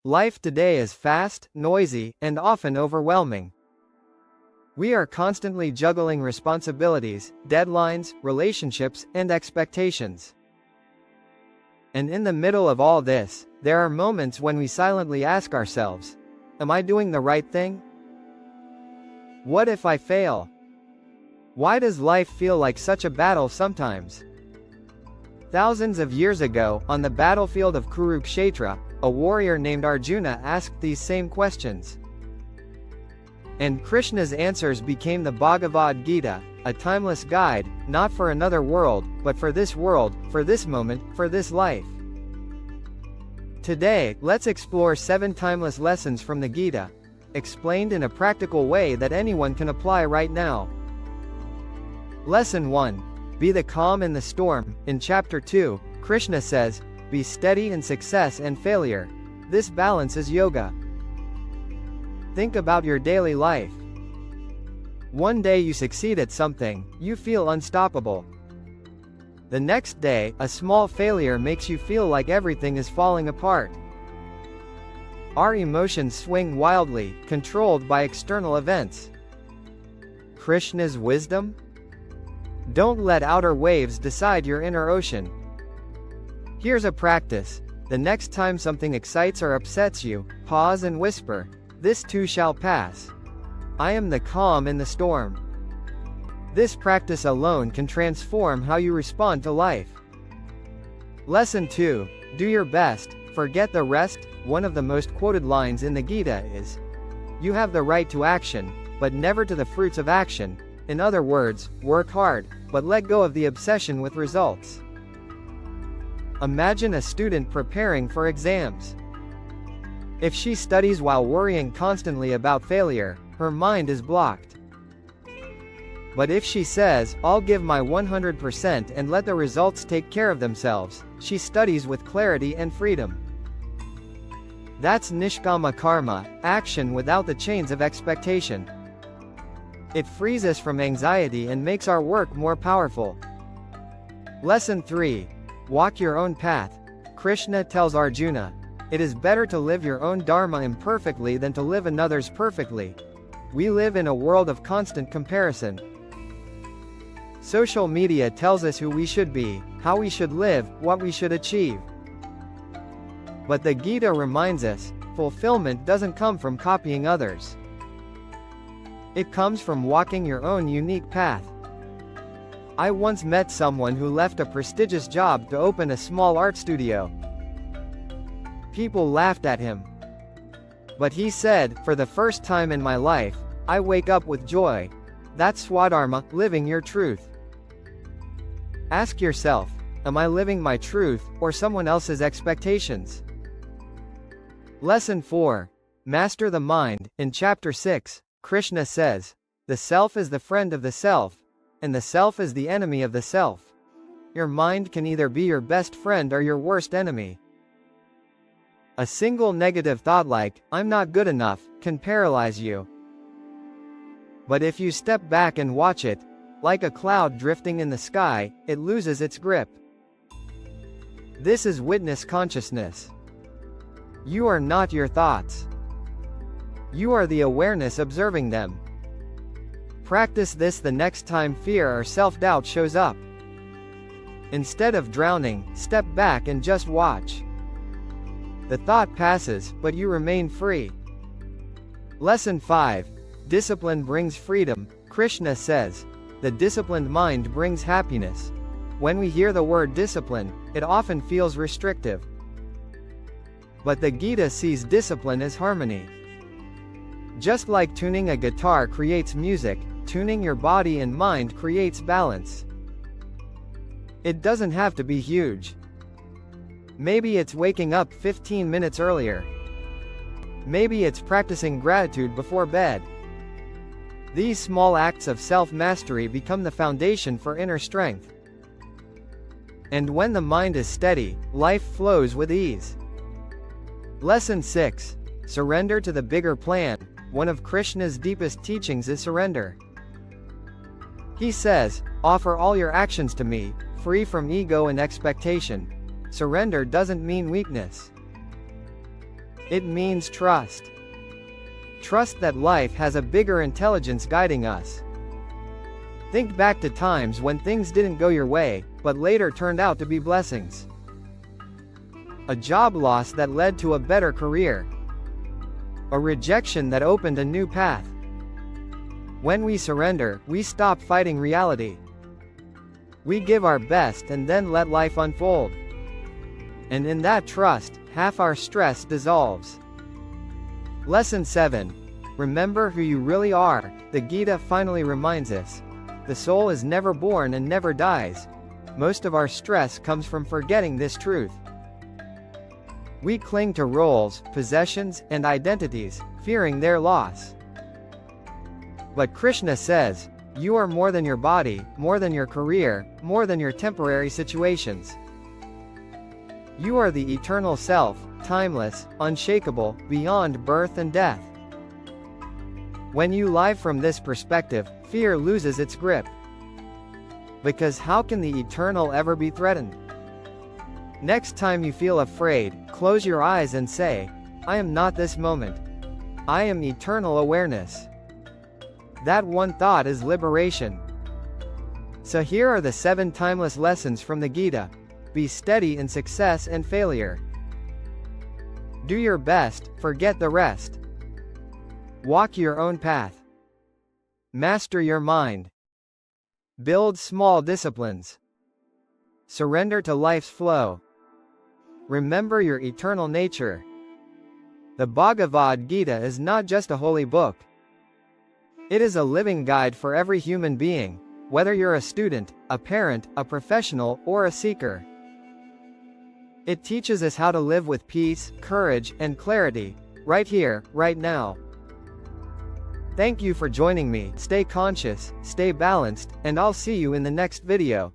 Life today is fast, noisy, and often overwhelming. We are constantly juggling responsibilities, deadlines, relationships, and expectations. And in the middle of all this, there are moments when we silently ask ourselves, am I doing the right thing? What if I fail? Why does life feel like such a battle sometimes? Thousands of years ago, on the battlefield of Kurukshetra, a warrior named Arjuna asked these same questions. And Krishna's answers became the Bhagavad Gita, a timeless guide, not for another world, but for this world, for this moment, for this life. Today, let's explore 7 timeless lessons from the Gita, explained in a practical way that anyone can apply right now. Lesson 1. Be the calm in the storm. In Chapter 2, Krishna says, be steady in success and failure. This balance is yoga. Think about your daily life. One day you succeed at something, you feel unstoppable. The next day, a small failure makes you feel like everything is falling apart. Our emotions swing wildly, controlled by external events. Krishna's wisdom? Don't let outer waves decide your inner ocean. Here's a practice. The next time something excites or upsets you, pause and whisper, this too shall pass. I am the calm in the storm. This practice alone can transform how you respond to life. Lesson 2. Do your best, forget the rest. One of the most quoted lines in the Gita is, you have the right to action, but never to the fruits of action. In other words, work hard, but let go of the obsession with results. Imagine a student preparing for exams. If she studies while worrying constantly about failure, her mind is blocked. But if she says, I'll give my 100% and let the results take care of themselves, she studies with clarity and freedom. That's nishkama karma, action without the chains of expectation. It frees us from anxiety and makes our work more powerful. Lesson 3. Walk your own path. Krishna tells Arjuna, it is better to live your own dharma imperfectly than to live another's perfectly. We live in a world of constant comparison. Social media tells us who we should be, how we should live, what we should achieve. But the Gita reminds us, fulfillment doesn't come from copying others. It comes from walking your own unique path. I once met someone who left a prestigious job to open a small art studio. People laughed at him. But he said, for the first time in my life, I wake up with joy. That's Swadharma, living your truth. Ask yourself, am I living my truth, or someone else's expectations? Lesson 4. Master the mind. In Chapter 6, Krishna says, the self is the friend of the self, and the self is the enemy of the self. Your mind can either be your best friend or your worst enemy. A single negative thought like, I'm not good enough, can paralyze you. But if you step back and watch it, like a cloud drifting in the sky, it loses its grip. This is witness consciousness. You are not your thoughts. You are the awareness observing them. Practice this the next time fear or self-doubt shows up. Instead of drowning, step back and just watch. The thought passes, but you remain free. Lesson 5. Discipline brings freedom. Krishna says, the disciplined mind brings happiness. When we hear the word discipline, it often feels restrictive. But the Gita sees discipline as harmony. Just like tuning a guitar creates music, tuning your body and mind creates balance. It doesn't have to be huge. Maybe it's waking up 15 minutes earlier. Maybe it's practicing gratitude before bed. These small acts of self-mastery become the foundation for inner strength. And when the mind is steady, life flows with ease. Lesson 6. Surrender to the bigger plan. One of Krishna's deepest teachings is surrender. He says, offer all your actions to me, free from ego and expectation. Surrender doesn't mean weakness. It means trust. Trust that life has a bigger intelligence guiding us. Think back to times when things didn't go your way, but later turned out to be blessings. A job loss that led to a better career. A rejection that opened a new path. When we surrender, we stop fighting reality. We give our best and then let life unfold. And in that trust, half our stress dissolves. Lesson 7. Remember who you really are. The Gita finally reminds us. The soul is never born and never dies. Most of our stress comes from forgetting this truth. We cling to roles, possessions, and identities, fearing their loss. But Krishna says, you are more than your body, more than your career, more than your temporary situations. You are the eternal self, timeless, unshakable, beyond birth and death. When you live from this perspective, fear loses its grip. Because how can the eternal ever be threatened? Next time you feel afraid, close your eyes and say, I am not this moment. I am eternal awareness. That one thought is liberation. So here are the 7 timeless lessons from the Gita. Be steady in success and failure. Do your best, forget the rest. Walk your own path. Master your mind. Build small disciplines. Surrender to life's flow. Remember your eternal nature. The Bhagavad Gita is not just a holy book. It is a living guide for every human being, whether you're a student, a parent, a professional, or a seeker. It teaches us how to live with peace, courage, and clarity, right here, right now. Thank you for joining me. Stay conscious, stay balanced, and I'll see you in the next video.